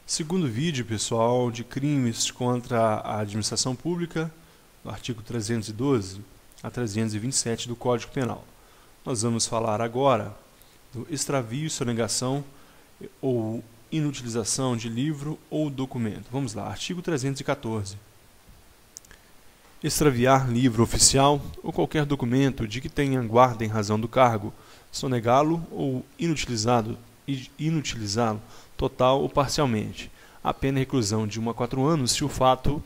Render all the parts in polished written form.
Segundo vídeo, pessoal, de crimes contra a administração pública, do artigo 312 a 327 do Código Penal. Nós vamos falar agora do extravio e sonegação ou inutilização de livro ou documento. Vamos lá, artigo 314. Extraviar livro oficial ou qualquer documento de que tenha guarda em razão do cargo, sonegá-lo ou inutilizá-lo total ou parcialmente. A pena é reclusão de 1 a 4 anos se o fato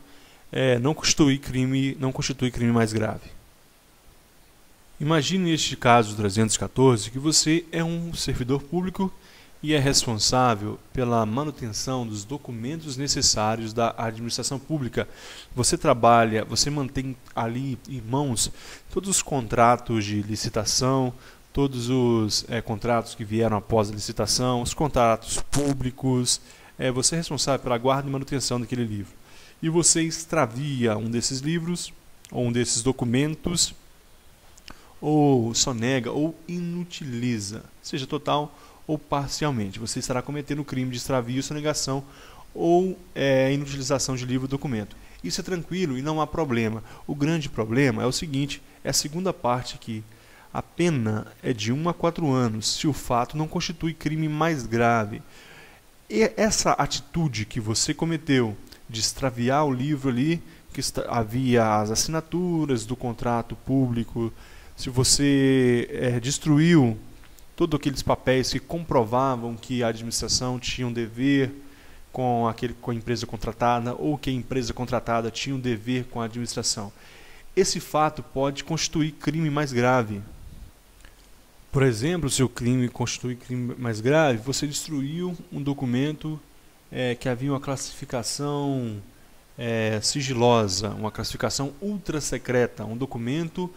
não constitui crime mais grave. Imagine neste caso 314 que você é um servidor público e é responsável pela manutenção dos documentos necessários da administração pública. Você trabalha, você mantém ali em mãos todos os contratos de licitação, todos os contratos que vieram após a licitação, os contratos públicos. Você é responsável pela guarda e manutenção daquele livro. E você extravia um desses livros, ou um desses documentos, ou sonega, ou inutiliza, seja total ou parcialmente. Você estará cometendo o crime de extravio, sonegação ou inutilização de livro ou documento. Isso é tranquilo e não há problema. O grande problema é o seguinte, é a segunda parte aqui. A pena é de 1 a 4 anos, se o fato não constitui crime mais grave. E essa atitude que você cometeu de extraviar o livro ali, que havia as assinaturas do contrato público, se você destruiu todos aqueles papéis que comprovavam que a administração tinha um dever com a empresa contratada ou que a empresa contratada tinha um dever com a administração. Esse fato pode constituir crime mais grave. Por exemplo, se o crime constitui crime mais grave, você destruiu um documento que havia uma classificação sigilosa, uma classificação ultra secreta, um documento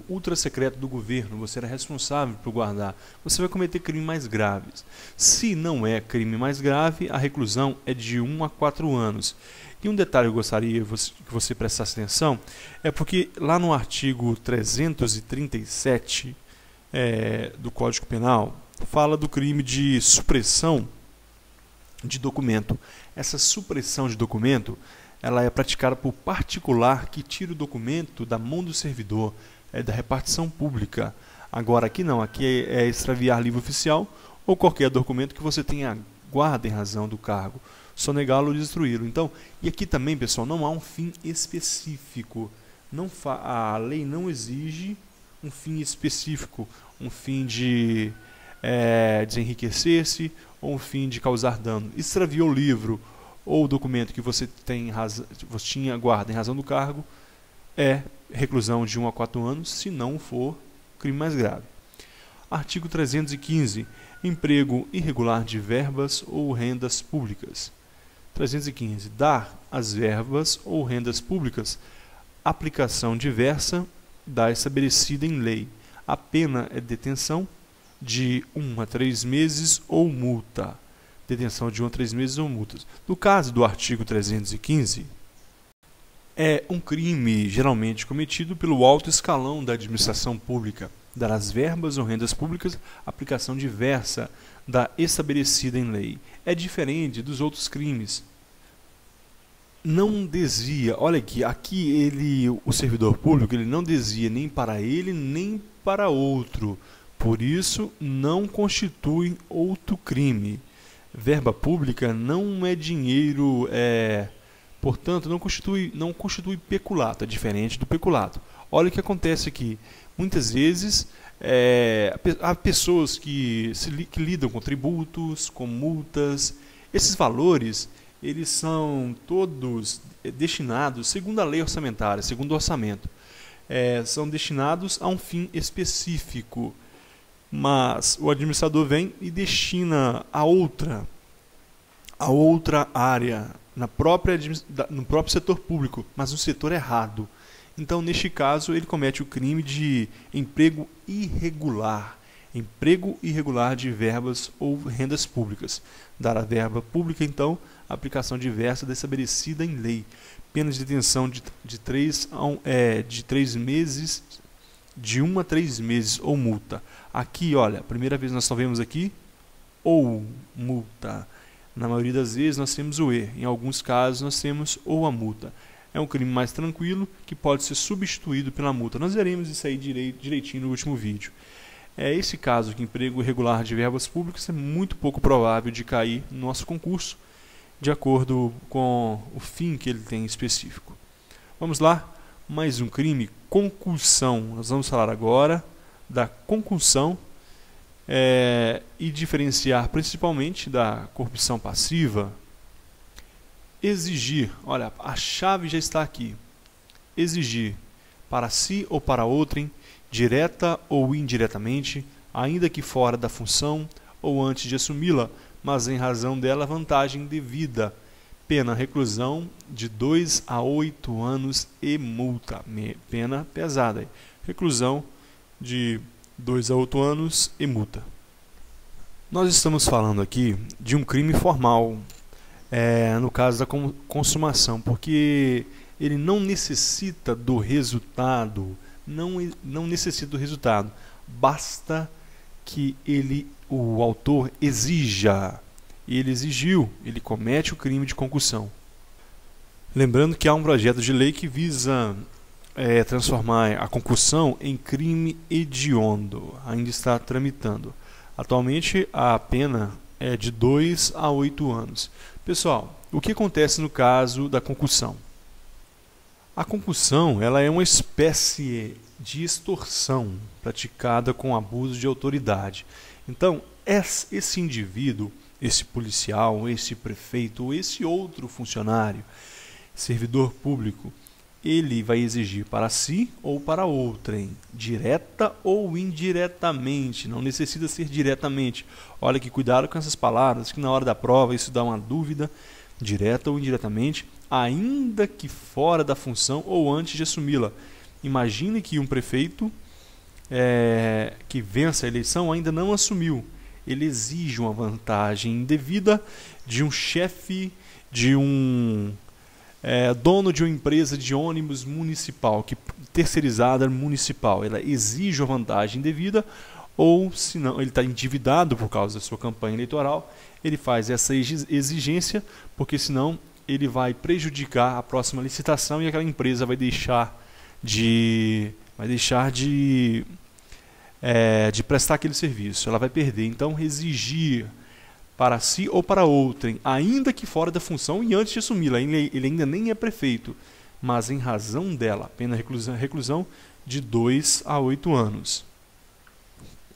ultra secreto do governo, você era responsável por guardar, você vai cometer crimes mais graves. Se não é crime mais grave, a reclusão é de 1 a 4 anos. E um detalhe que eu gostaria que você prestasse atenção é porque lá no artigo 337 do Código Penal fala do crime de supressão de documento. Essa supressão de documento ela é praticada por particular que tira o documento da mão do servidor, da repartição pública. Agora aqui não, aqui é extraviar livro oficial ou qualquer documento que você tenha guarda em razão do cargo, sonegá-lo ou destruí-lo. Então, e aqui também, pessoal, não há um fim específico. A lei não exige um fim específico, um fim de desenriquecer-se ou um fim de causar dano. Extraviou o livro ou o documento que você tinha guarda em razão do cargo, é reclusão de 1 a 4 anos, se não for crime mais grave. Artigo 315. Emprego irregular de verbas ou rendas públicas. 315. Dar às verbas ou rendas públicas aplicação diversa da estabelecida em lei. A pena é detenção de 1 a 3 meses ou multa. Detenção de 1 a 3 meses ou multas. No caso do artigo 315, é um crime geralmente cometido pelo alto escalão da administração pública, dar às verbas ou rendas públicas aplicação diversa da estabelecida em lei. É diferente dos outros crimes. Não desvia, olha aqui o servidor público, ele não desvia nem para ele nem para outro. Por isso, não constitui outro crime. Verba pública não é dinheiro, portanto, não constitui peculato, é diferente do peculato. Olha o que acontece aqui. Muitas vezes, há pessoas que lidam com tributos, com multas. Esses valores, eles são todos destinados, segundo a lei orçamentária, segundo o orçamento, são destinados a um fim específico. Mas o administrador vem e destina a outra área, no próprio setor público, mas no setor errado. Então, neste caso, ele comete o crime de emprego irregular de verbas ou rendas públicas. Dar a verba pública, então, aplicação diversa da estabelecida em lei. Pena de detenção de 3 meses, de 1 a 3 meses ou multa. Aqui, olha, a primeira vez nós só vemos aqui ou multa. Na maioria das vezes nós temos o e. Em alguns casos nós temos ou a multa. É um crime mais tranquilo que pode ser substituído pela multa. Nós veremos isso aí direitinho no último vídeo. Esse caso aqui, emprego irregular de verbas públicas, é muito pouco provável de cair no nosso concurso, de acordo com o fim que ele tem específico. Vamos lá, mais um crime, concussão. Nós vamos falar agora da concussão e diferenciar principalmente da corrupção passiva. Exigir, olha, a chave já está aqui. Exigir para si ou para outrem, direta ou indiretamente, ainda que fora da função ou antes de assumi-la, mas em razão dela vantagem devida, pena reclusão de 2 a 8 anos e multa, pena pesada, reclusão de 2 a 8 anos e multa. Nós estamos falando aqui de um crime formal, no caso da consumação, porque ele não necessita do resultado, não necessita do resultado, basta que o autor exija. Ele exigiu, ele comete o crime de concussão. Lembrando que há um projeto de lei que visa transformar a concussão em crime hediondo, ainda está tramitando. Atualmente a pena é de 2 a 8 anos. Pessoal, o que acontece no caso da concussão? A concussão, ela é uma espécie de extorsão praticada com abuso de autoridade. Então, esse indivíduo, esse policial, esse prefeito ou esse outro funcionário, servidor público, ele vai exigir para si ou para outrem, direta ou indiretamente, não necessita ser diretamente. Olha que cuidado com essas palavras, que na hora da prova isso dá uma dúvida, direta ou indiretamente, ainda que fora da função ou antes de assumi-la. Imagine que um prefeito que vença a eleição ainda não assumiu. Ele exige uma vantagem indevida de um chefe, de um dono de uma empresa de ônibus municipal, terceirizada municipal. Ela exige uma vantagem indevida, ou se não, ele está endividado por causa da sua campanha eleitoral, ele faz essa exigência, porque senão ele vai prejudicar a próxima licitação e aquela empresa vai deixar de prestar aquele serviço, ela vai perder. Então, exigir para si ou para outrem, ainda que fora da função e antes de assumi-la, ele ainda nem é prefeito, mas em razão dela, pena reclusão de 2 a 8 anos.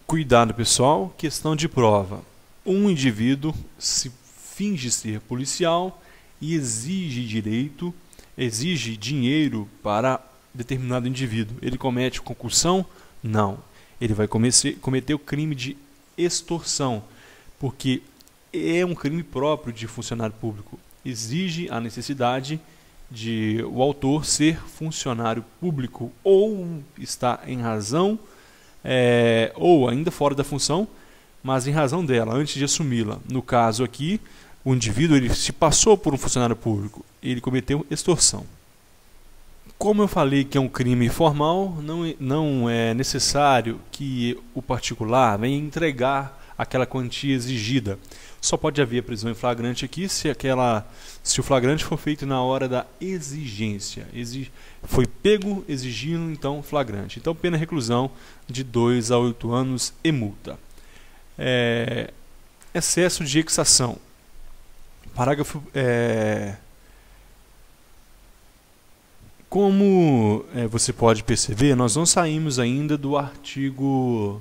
Cuidado, pessoal, questão de prova. Um indivíduo se finge ser policial e exige dinheiro para determinado indivíduo. Ele comete concussão? Não. Ele vai cometer o crime de extorsão, porque é um crime próprio de funcionário público. Exige a necessidade de o autor ser funcionário público ou está em razão, ou ainda fora da função, mas em razão dela, antes de assumi-la. No caso aqui, o indivíduo ele se passou por um funcionário público, ele cometeu extorsão. Como eu falei que é um crime formal, não é necessário que o particular venha entregar aquela quantia exigida. Só pode haver prisão em flagrante aqui se o flagrante for feito na hora da exigência. Foi pego exigindo, então, flagrante. Então, pena reclusão de 2 a 8 anos e multa. Excesso de exação. Parágrafo... Como você pode perceber, nós não saímos ainda do artigo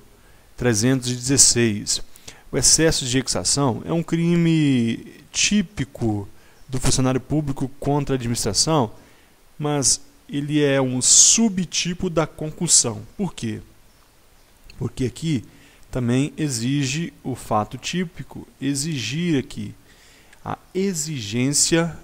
316. O excesso de exação é um crime típico do funcionário público contra a administração, mas ele é um subtipo da concussão. Por quê? Porque aqui também exige o fato típico. Exigir aqui. A exigência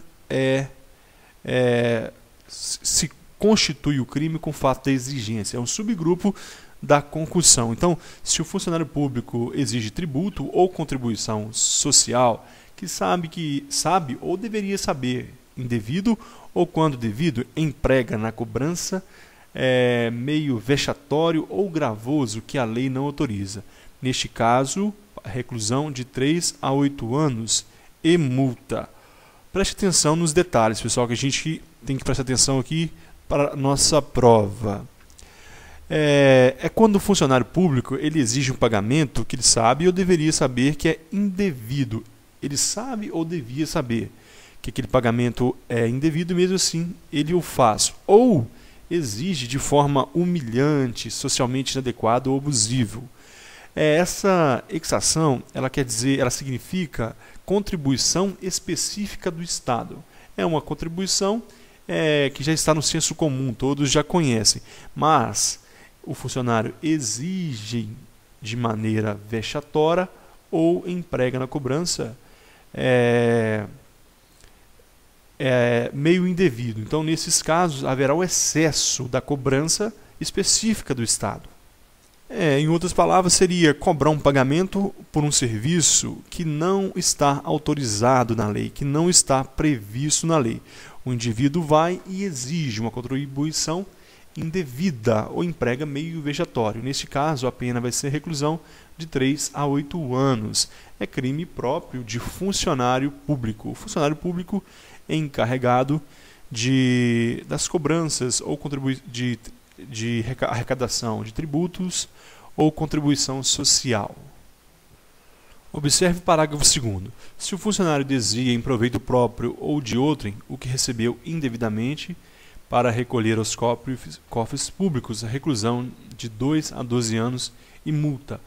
se constitui o crime com fato da exigência. É um subgrupo da concussão. Então, se o funcionário público exige tributo ou contribuição social, que sabe ou deveria saber, indevido ou quando devido, emprega na cobrança meio vexatório ou gravoso que a lei não autoriza. Neste caso, reclusão de 3 a 8 anos e multa. Preste atenção nos detalhes, pessoal, que a gente tem que prestar atenção aqui para a nossa prova. É quando o funcionário público ele exige um pagamento que ele sabe ou deveria saber que é indevido. Ele sabe ou devia saber que aquele pagamento é indevido e mesmo assim ele o faz. Ou exige de forma humilhante, socialmente inadequada ou abusivo. Essa exação, ela significa contribuição específica do Estado. É uma contribuição que já está no senso comum, todos já conhecem, mas o funcionário exige de maneira vexatória ou emprega na cobrança meio indevido. Então, nesses casos, haverá o excesso da cobrança específica do Estado. Em outras palavras, seria cobrar um pagamento por um serviço que não está autorizado na lei, que não está previsto na lei. O indivíduo vai e exige uma contribuição indevida ou emprega meio vexatório. Neste caso, a pena vai ser reclusão de 3 a 8 anos. É crime próprio de funcionário público. O funcionário público é encarregado das cobranças ou de arrecadação de tributos ou contribuição social. Observe o parágrafo 2º. Se o funcionário desvia em proveito próprio ou de outrem o que recebeu indevidamente para recolher aos cofres públicos, a reclusão de 2 a 12 anos e multa.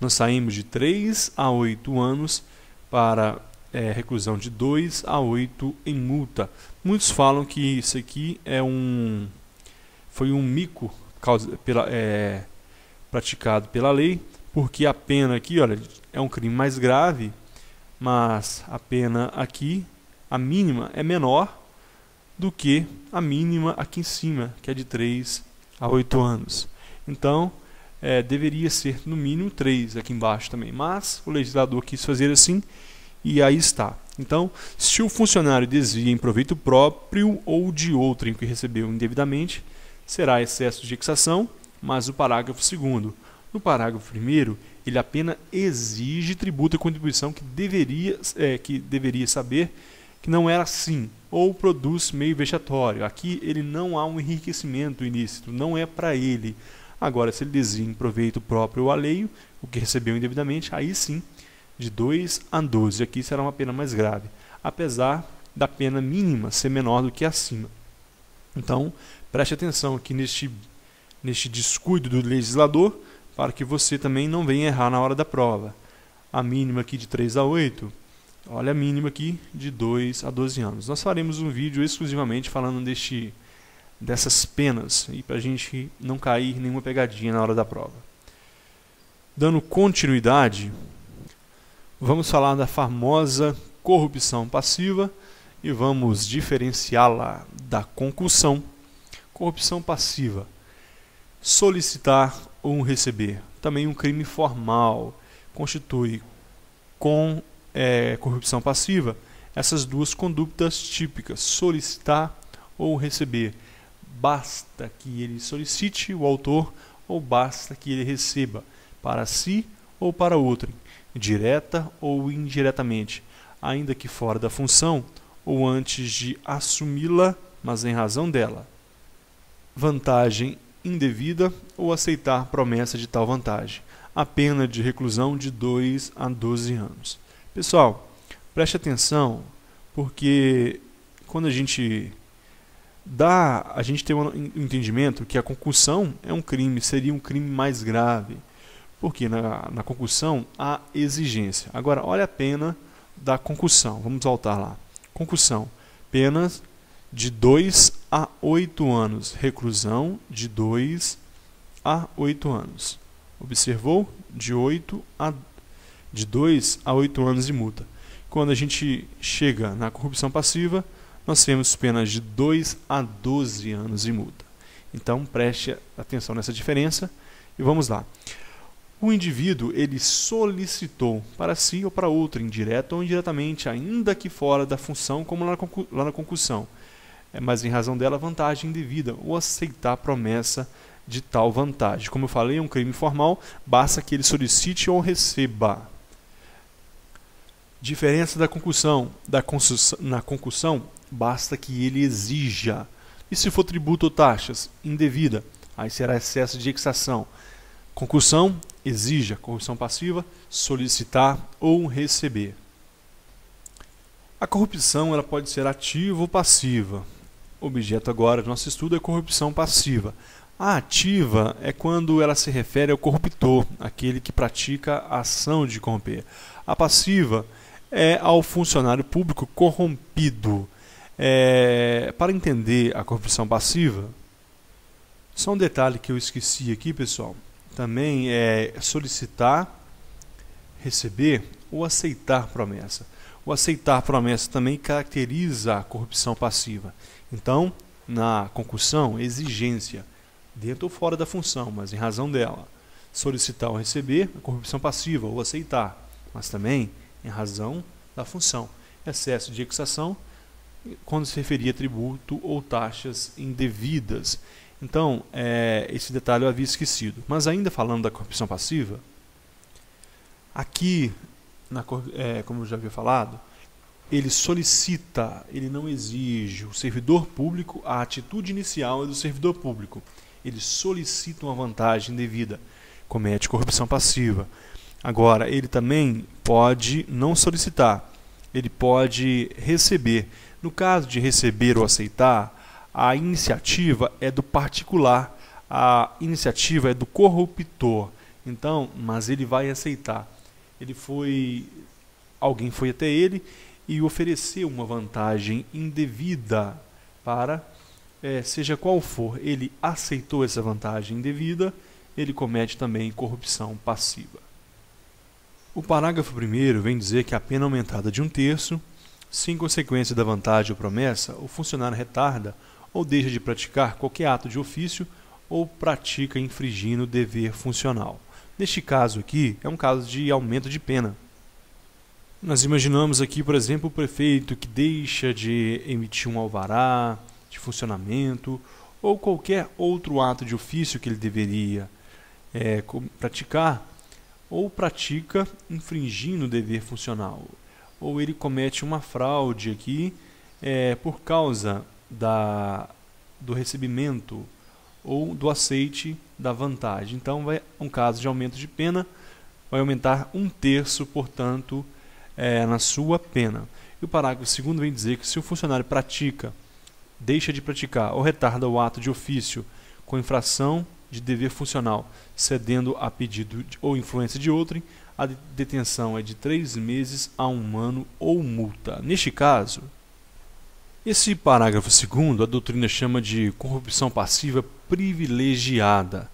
Nós saímos de 3 a 8 anos para reclusão de 2 a 8 em multa. Muitos falam que isso aqui foi um mico praticado pela lei, porque a pena aqui, olha, é um crime mais grave, mas a pena aqui, a mínima, é menor do que a mínima aqui em cima, que é de 3 a 8 anos. Então, deveria ser no mínimo 3 aqui embaixo também, mas o legislador quis fazer assim e aí está. Então, se o funcionário desvia em proveito próprio ou de outrem que recebeu indevidamente, será excesso de exação, mas o parágrafo 2º. No parágrafo 1º, ele apenas exige tributo e contribuição que deveria saber que não era assim, ou produz meio vexatório. Aqui ele não há um enriquecimento ilícito, não é para ele. Agora, se ele desvia em proveito próprio ou alheio, o que recebeu indevidamente, aí sim, de 2 a 12. Aqui será uma pena mais grave, apesar da pena mínima ser menor do que acima. Então, preste atenção aqui neste descuido do legislador, para que você também não venha errar na hora da prova. A mínima aqui de 3 a 8, olha a mínima aqui de 2 a 12 anos. Nós faremos um vídeo exclusivamente falando dessas penas, e para a gente não cair em nenhuma pegadinha na hora da prova. Dando continuidade, vamos falar da famosa corrupção passiva e vamos diferenciá-la da concussão. Corrupção passiva: solicitar ou receber. Também um crime formal. Constitui com corrupção passiva essas duas condutas típicas: solicitar ou receber. Basta que ele solicite, o autor, ou basta que ele receba, para si ou para outrem, direta ou indiretamente, ainda que fora da função ou antes de assumi-la, mas em razão dela. Vantagem indevida ou aceitar promessa de tal vantagem. A pena de reclusão de 2 a 12 anos. Pessoal, preste atenção, porque quando a gente tem um entendimento que a concussão é um crime, seria um crime mais grave, porque na concussão há exigência. Agora, olha a pena da concussão. Vamos voltar lá. Concussão: penas de 2 a 8 anos. Reclusão de 2 a 8 anos. Observou? De 2 a 8 anos de multa. Quando a gente chega na corrupção passiva, nós temos penas de 2 a 12 anos de multa. Então, preste atenção nessa diferença e vamos lá. O indivíduo, ele solicitou para si ou para outro, indireto ou indiretamente, ainda que fora da função, como lá na concussão, mas em razão dela, vantagem indevida, ou aceitar promessa de tal vantagem. Como eu falei, é um crime formal, basta que ele solicite ou receba. Diferença da concussão. Na concussão, basta que ele exija. E se for tributo ou taxas indevida, aí será excesso de exação. Concussão, exija. Corrupção passiva, solicitar ou receber. A corrupção ela pode ser ativa ou passiva. O objeto agora do nosso estudo é corrupção passiva. A ativa é quando ela se refere ao corruptor, aquele que pratica a ação de corromper. A passiva é ao funcionário público corrompido. Para entender a corrupção passiva, só um detalhe que eu esqueci aqui, pessoal. Também é solicitar, receber ou aceitar promessa. O aceitar promessa também caracteriza a corrupção passiva. Então, na concussão, exigência, dentro ou fora da função, mas em razão dela. Solicitar ou receber, a corrupção passiva, ou aceitar, mas também em razão da função. Excesso de exação, quando se referia a tributo ou taxas indevidas. Então, esse detalhe eu havia esquecido. Mas ainda falando da corrupção passiva, aqui, como eu já havia falado, ele solicita, ele não exige. O servidor público, a atitude inicial é do servidor público. Ele solicita uma vantagem indevida, comete corrupção passiva. Agora, ele também pode não solicitar, ele pode receber. No caso de receber ou aceitar, a iniciativa é do particular, a iniciativa é do corruptor. Então, mas ele vai aceitar. Alguém foi até ele e ofereceu uma vantagem indevida para, seja qual for, ele aceitou essa vantagem indevida, ele comete também corrupção passiva. O parágrafo 1º vem dizer que a pena aumentada de 1/3, se em consequência da vantagem ou promessa, o funcionário retarda ou deixa de praticar qualquer ato de ofício ou pratica infringindo o dever funcional. Neste caso aqui, é um caso de aumento de pena. Nós imaginamos aqui, por exemplo, o prefeito que deixa de emitir um alvará de funcionamento ou qualquer outro ato de ofício que ele deveria praticar, ou pratica infringindo o dever funcional, ou ele comete uma fraude aqui por causa do recebimento ou do aceite da vantagem. Então, um caso de aumento de pena vai aumentar 1/3, portanto, na sua pena. E o parágrafo 2º vem dizer que se o funcionário deixa de praticar ou retarda o ato de ofício com infração de dever funcional, cedendo a pedido ou influência de outrem, a detenção é de 3 meses a 1 ano ou multa. Neste caso, esse parágrafo 2º, a doutrina chama de corrupção passiva privilegiada,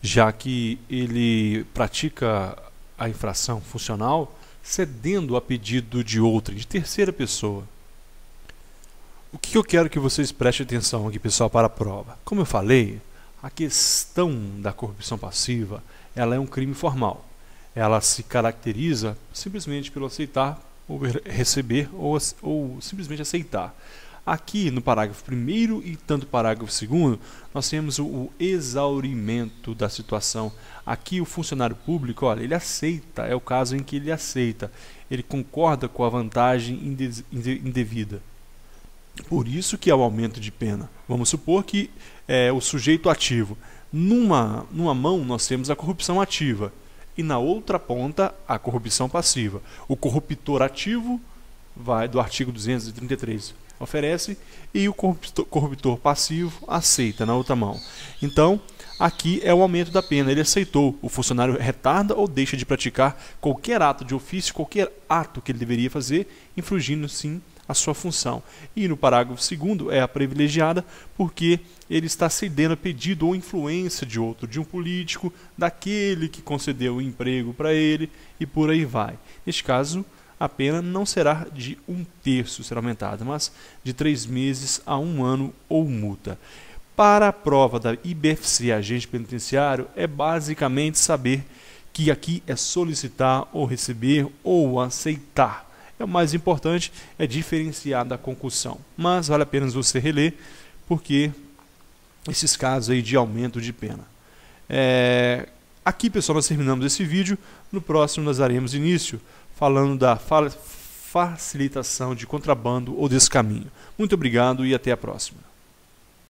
já que ele pratica a infração funcional cedendo a pedido de outrem, de terceira pessoa. O que eu quero que vocês prestem atenção aqui, pessoal, para a prova? Como eu falei, a questão da corrupção passiva, ela é um crime formal. Ela se caracteriza simplesmente pelo aceitar, ou receber, ou simplesmente aceitar. Aqui no parágrafo 1º e tanto no parágrafo 2º, nós temos o exaurimento da situação. Aqui o funcionário público, olha, ele aceita, é o caso em que ele aceita, ele concorda com a vantagem indevida. Por isso que há o aumento de pena. Vamos supor que o sujeito ativo. Numa mão nós temos a corrupção ativa e na outra ponta a corrupção passiva. O corruptor ativo vai do artigo 233, oferece, e o corruptor passivo aceita na outra mão. Então, aqui é o aumento da pena. Ele aceitou. O funcionário retarda ou deixa de praticar qualquer ato de ofício, qualquer ato que ele deveria fazer, infringindo sim a sua função. E no parágrafo 2º é a privilegiada, porque ele está cedendo a pedido ou influência de outro, de um político, daquele que concedeu o emprego para ele, e por aí vai. Neste caso, a pena não será de 1/3, será aumentada, mas de 3 meses a 1 ano ou multa. Para a prova da IBFC agente penitenciário, é basicamente saber que aqui é solicitar ou receber ou aceitar. O mais importante é diferenciar da concussão, mas vale a pena você reler, porque esses casos aí de aumento de pena. Aqui, pessoal, nós terminamos esse vídeo. No próximo nós daremos início falando da facilitação de contrabando ou descaminho. Muito obrigado e até a próxima.